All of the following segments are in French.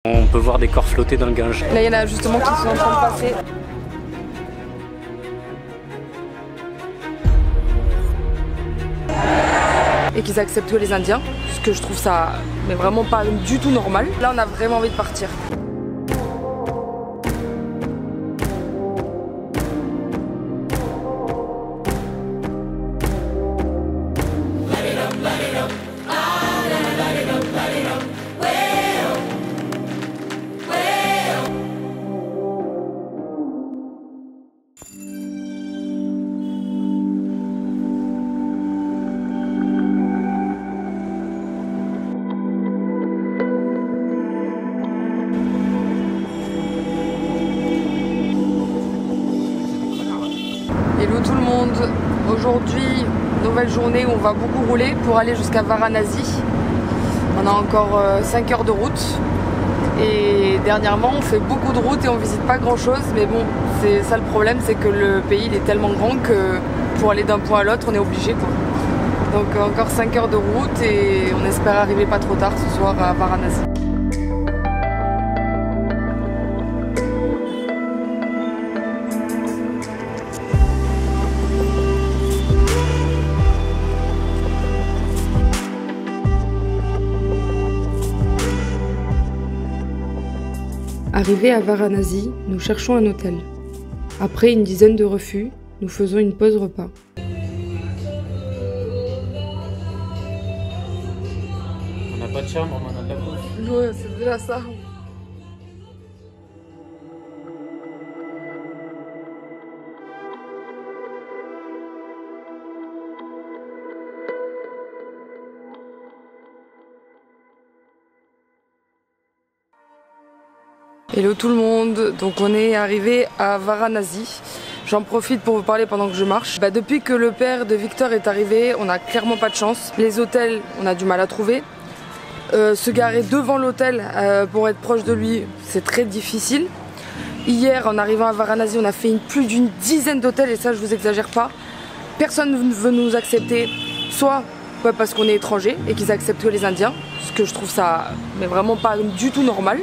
On peut voir des corps flotter dans le Gange. Là, il y en a justement qui sont en train de passer. Et qu'ils acceptent les Indiens, ce que je trouve ça mais vraiment pas du tout normal. Là, on a vraiment envie de partir. Hello tout le monde, aujourd'hui nouvelle journée où on va beaucoup rouler pour aller jusqu'à Varanasi. On a encore 5 heures de route et dernièrement on fait beaucoup de route et on visite pas grand chose, mais bon c'est ça le problème, c'est que le pays il est tellement grand que pour aller d'un point à l'autre on est obligé quoi. Donc encore 5 heures de route et on espère arriver pas trop tard ce soir à Varanasi. Arrivés à Varanasi, nous cherchons un hôtel. Après une dizaine de refus, nous faisons une pause repas. On n'a pas de chambre, on a de la bouffe. Ouais, c'est déjà ça. Hello tout le monde, donc on est arrivé à Varanasi. J'en profite pour vous parler pendant que je marche. Depuis que le père de Victor est arrivé, on n'a clairement pas de chance. Les hôtels, on a du mal à trouver. Se garer devant l'hôtel pour être proche de lui, c'est très difficile. Hier, en arrivant à Varanasi, on a fait plus d'une dizaine d'hôtels et ça, je vous exagère pas. Personne ne veut nous accepter, soit parce qu'on est étranger et qu'ils acceptent que les Indiens, ce que je trouve ça mais vraiment pas du tout normal.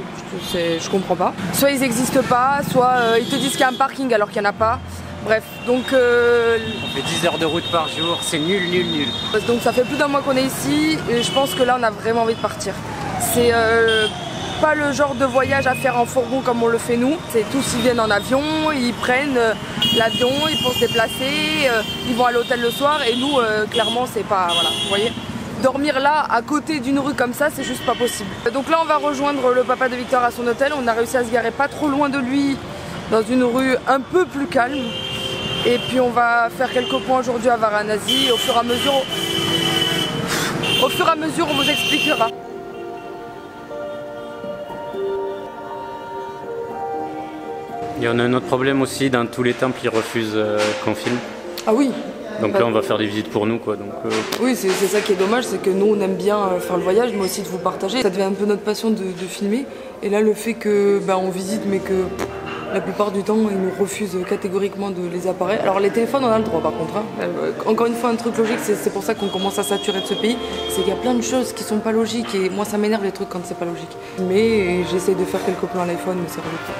Je comprends pas. Soit ils n'existent pas, soit ils te disent qu'il y a un parking alors qu'il n'y en a pas. Bref, donc... On fait 10 heures de route par jour, c'est nul. Donc ça fait plus d'un mois qu'on est ici et je pense que là on a vraiment envie de partir. C'est pas le genre de voyage à faire en fourgon comme on le fait nous. C'est tous ils viennent en avion, ils prennent l'avion, ils vont se déplacer, ils vont à l'hôtel le soir et nous clairement c'est pas... Voilà, vous voyez. Dormir là, à côté d'une rue comme ça, c'est juste pas possible. Donc là, on va rejoindre le papa de Victor à son hôtel. On a réussi à se garer pas trop loin de lui, dans une rue un peu plus calme. Et puis on va faire quelques points aujourd'hui à Varanasi. Au fur et à mesure, on vous expliquera. Il y en a un autre problème aussi, dans tous les temples, ils refusent qu'on filme. Ah oui. Donc là on va faire des visites pour nous quoi. Donc, Oui c'est ça qui est dommage, c'est que nous on aime bien faire le voyage mais aussi de vous partager. Ça devient un peu notre passion de filmer et là le fait que on visite mais que la plupart du temps ils nous refusent catégoriquement de les appareils. Alors les téléphones on a le droit par contre. Encore une fois un truc logique, c'est pour ça qu'on commence à saturer de ce pays, c'est qu'il y a plein de choses qui sont pas logiques et moi ça m'énerve les trucs quand c'est pas logique. Mais j'essaie de faire quelques plans à l'iPhone mais c'est ridicule.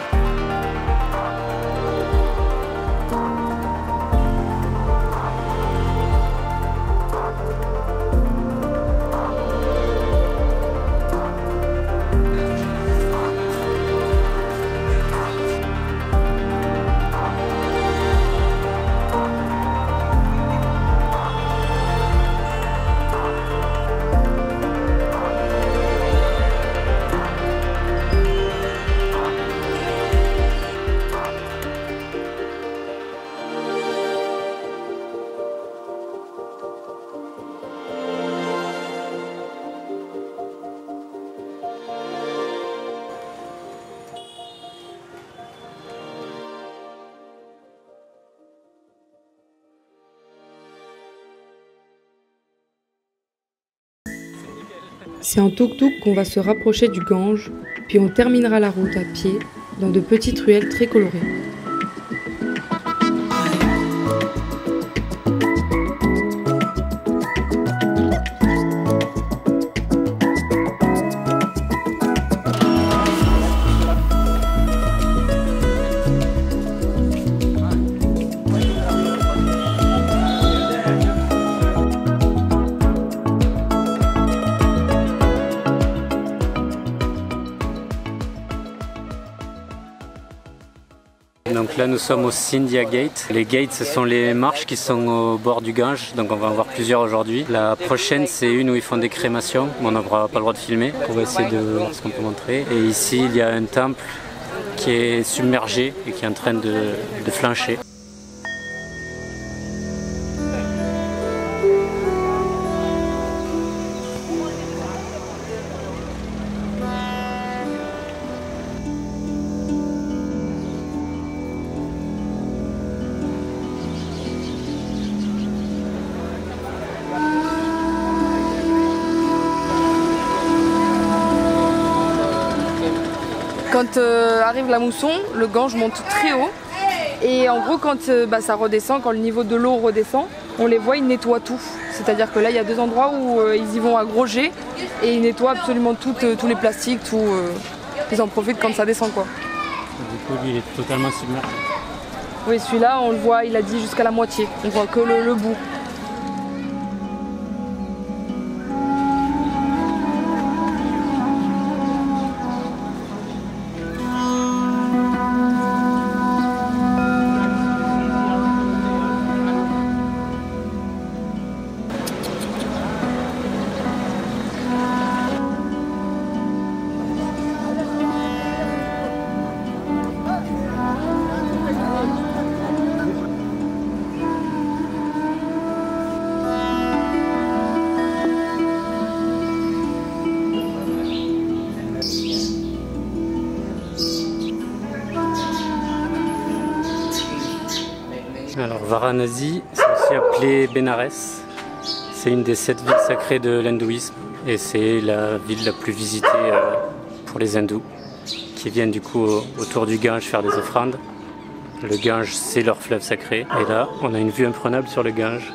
C'est en tuk-tuk qu'on va se rapprocher du Gange, puis on terminera la route à pied dans de petites ruelles très colorées. Donc là nous sommes au Scindia Gate. Les gates ce sont les marches qui sont au bord du Gange, donc on va en voir plusieurs aujourd'hui. La prochaine c'est une où ils font des crémations, on n'aura pas le droit de filmer, on va essayer de voir ce qu'on peut montrer. Et ici il y a un temple qui est submergé et qui est en train de flancher. Quand arrive la mousson, le Gange monte très haut et en gros quand ça redescend, quand le niveau de l'eau redescend, on les voit, ils nettoient tout. C'est-à-dire que là il y a deux endroits où ils y vont à gros jets et ils nettoient absolument tous les plastiques, ils en profitent quand ça descend quoi. Du coup lui il est totalement submergé. Oui, celui-là on le voit, il a dit jusqu'à la moitié, on voit que le bout. Alors Varanasi, c'est aussi appelé Benares. C'est une des 7 villes sacrées de l'hindouisme et c'est la ville la plus visitée pour les hindous qui viennent du coup autour du Gange faire des offrandes. Le Gange c'est leur fleuve sacré et là on a une vue imprenable sur le Gange.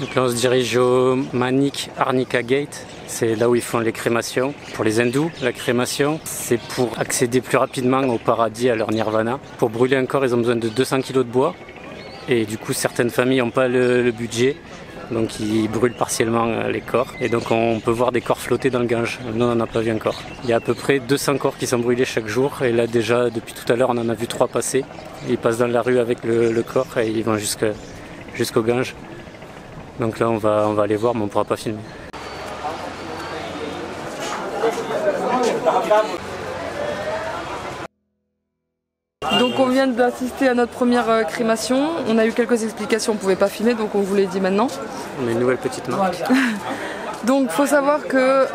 Donc là on se dirige au Manik Arnika Gate, c'est là où ils font les crémations. Pour les hindous, la crémation c'est pour accéder plus rapidement au paradis, à leur nirvana. Pour brûler un corps ils ont besoin de 200 kg de bois et du coup certaines familles n'ont pas le budget. Donc ils brûlent partiellement les corps et donc on peut voir des corps flotter dans le Gange. Nous on n'en a pas vu encore. Il y a à peu près 200 corps qui sont brûlés chaque jour et là déjà depuis tout à l'heure on en a vu 3 passer. Ils passent dans la rue avec le corps et ils vont jusqu'au Gange. Donc là on va aller voir mais on ne pourra pas filmer. Donc on vient d'assister à notre première crémation, on a eu quelques explications, on ne pouvait pas filmer donc on vous les dit maintenant. On a une nouvelle petite marque. Donc il faut savoir que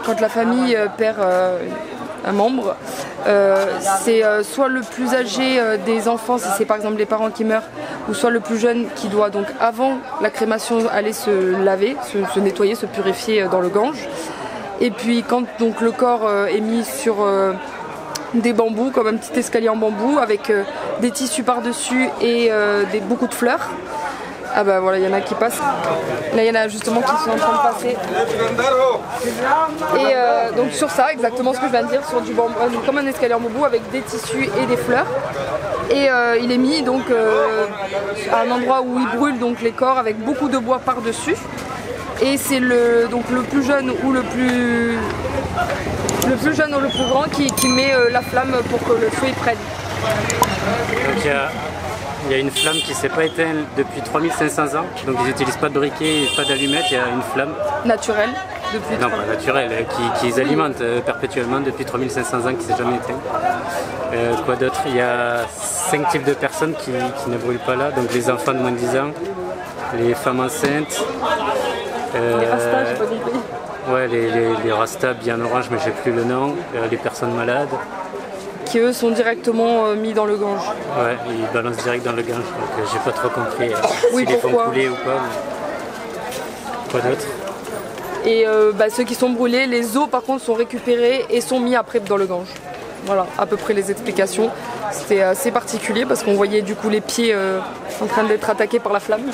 quand la famille perd un membre, c'est soit le plus âgé des enfants, si c'est par exemple les parents qui meurent, ou soit le plus jeune qui doit donc avant la crémation aller se laver, se nettoyer, se purifier dans le Gange. Et puis quand donc le corps est mis sur des bambous, comme un petit escalier en bambou avec des tissus par-dessus et beaucoup de fleurs. Ah bah voilà, il y en a qui passent. Là, il y en a justement qui sont en train de passer. Et donc sur ça, exactement ce que je viens de dire, sur du bambou, comme un escalier en bambou avec des tissus et des fleurs. Et il est mis donc à un endroit où il brûle donc les corps avec beaucoup de bois par-dessus. Et c'est donc le plus jeune ou le plus jeune ou le plus grand qui met la flamme pour que le feu y prenne. Donc il y a une flamme qui ne s'est pas éteinte depuis 3500 ans, donc ils n'utilisent pas de briquet et pas d'allumettes, il y a une flamme naturelle depuis non, pas naturelle, qu'ils alimentent perpétuellement depuis 3500 ans qui ne s'est jamais éteinte. Quoi d'autre? Il y a 5 types de personnes qui ne brûlent pas là, donc les enfants de moins de 10 ans, les femmes enceintes, les rastas, j'ai pas compris. Ouais, les rastas bien orange, mais j'ai plus le nom, les personnes malades. Qui eux sont directement mis dans le Gange. Ouais, ils balancent direct dans le Gange, donc j'ai pas trop compris oui, s'ils les font pourquoi couler ou pas. Mais... Quoi d'autre? Et ceux qui sont brûlés, les os par contre sont récupérés et sont mis après dans le Gange. Voilà, à peu près les explications. C'était assez particulier parce qu'on voyait du coup les pieds en train d'être attaqués par la flamme.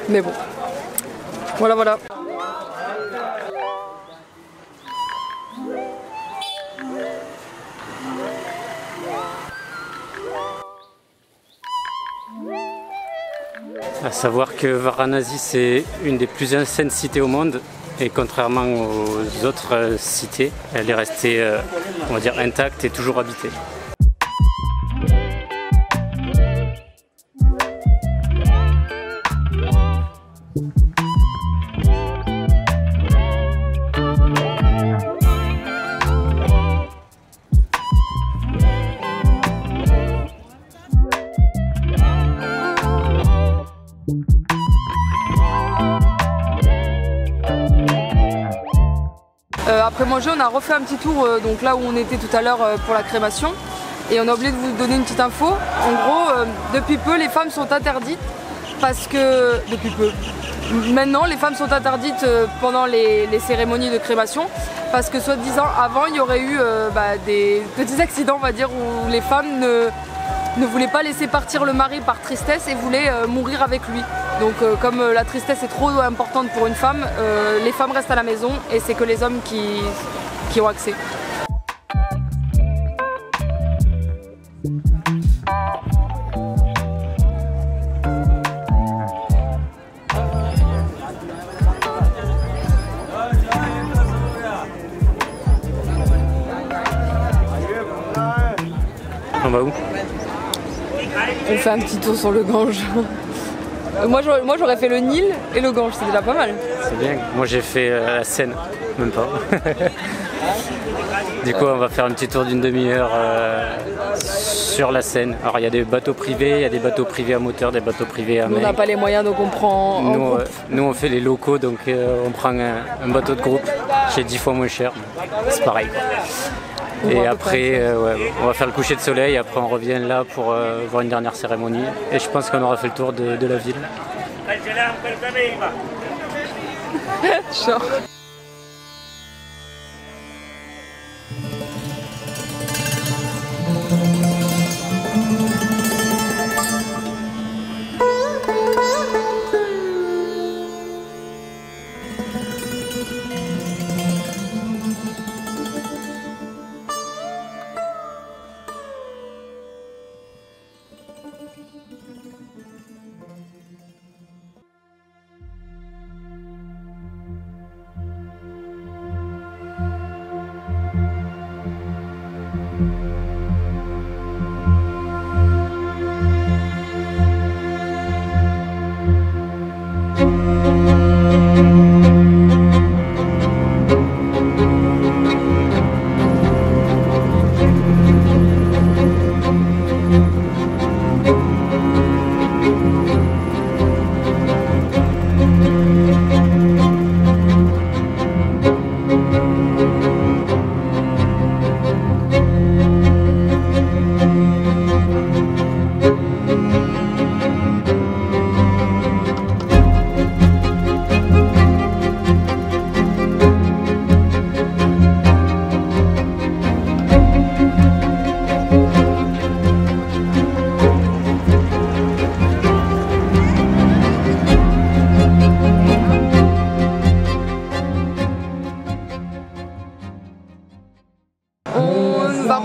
Mais bon, voilà, voilà. À savoir que Varanasi, c'est une des plus anciennes cités au monde. Et contrairement aux autres cités, elle est restée, on va dire, intacte et toujours habitée. Après manger, on a refait un petit tour donc là où on était tout à l'heure pour la crémation. Et on a oublié de vous donner une petite info. En gros, depuis peu, les femmes sont interdites parce que... Depuis peu. Maintenant, les femmes sont interdites pendant les cérémonies de crémation parce que soi-disant, avant, il y aurait eu des petits accidents, on va dire, où les femmes ne voulaient pas laisser partir le mari par tristesse et voulaient mourir avec lui. Donc comme la tristesse est trop importante pour une femme, les femmes restent à la maison et c'est que les hommes qui ont accès. On va où? On fait un petit tour sur le Gange. Moi j'aurais fait le Nil et le Gange, c'est déjà pas mal. C'est bien. Moi j'ai fait la Seine, même pas. Du coup on va faire un petit tour d'une demi-heure sur la Seine. Alors il y a des bateaux privés, il y a des bateaux privés à moteur, des bateaux privés à main. On n'a pas les moyens donc on prend en groupe. Nous on fait les locaux donc on prend un bateau de groupe, c'est 10 fois moins cher. C'est pareil. Et après, on va faire le coucher de soleil, après on revient là pour voir une dernière cérémonie. Et je pense qu'on aura fait le tour de la ville. Genre.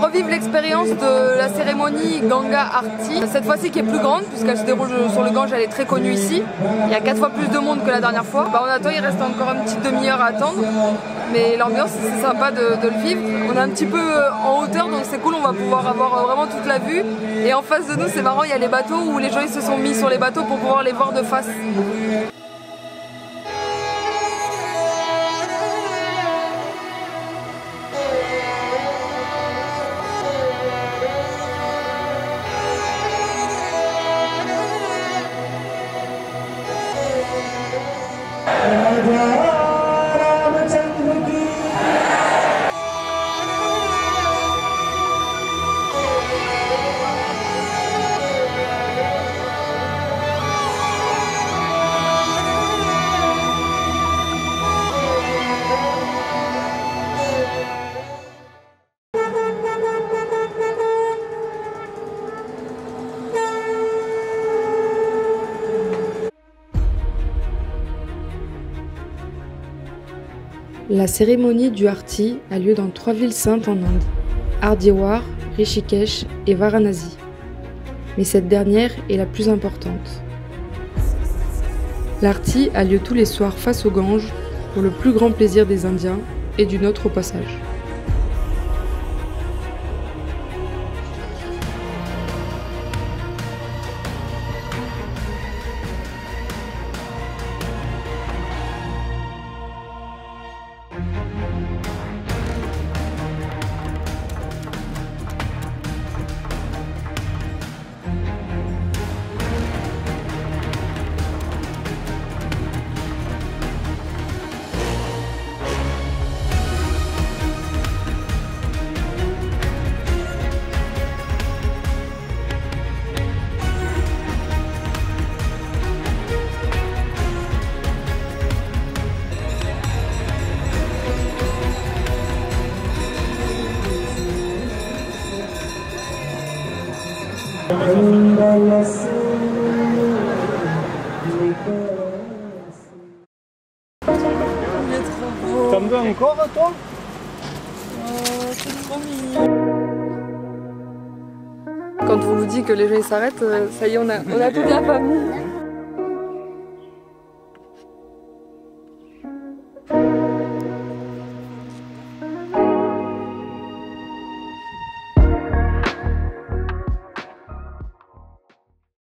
Revivre l'expérience de la cérémonie Ganga Arti, cette fois-ci qui est plus grande puisqu'elle se déroule sur le Gange, elle est très connue ici. Il y a 4 fois plus de monde que la dernière fois. On attend, il reste encore une petite demi-heure à attendre, mais l'ambiance c'est sympa de le vivre. On est un petit peu en hauteur donc c'est cool, on va pouvoir avoir vraiment toute la vue. Et en face de nous c'est marrant, il y a les bateaux où les gens ils se sont mis sur les bateaux pour pouvoir les voir de face. La cérémonie du Arti a lieu dans 3 villes saintes en Inde, Hardwar, Rishikesh et Varanasi. Mais cette dernière est la plus importante. L'Arti a lieu tous les soirs face au Gange, pour le plus grand plaisir des Indiens et du nôtre au passage. T'en veux encore, toi? C'est trop mignon. Quand on vous dit que les gens s'arrêtent, ça y est, on a toute la famille.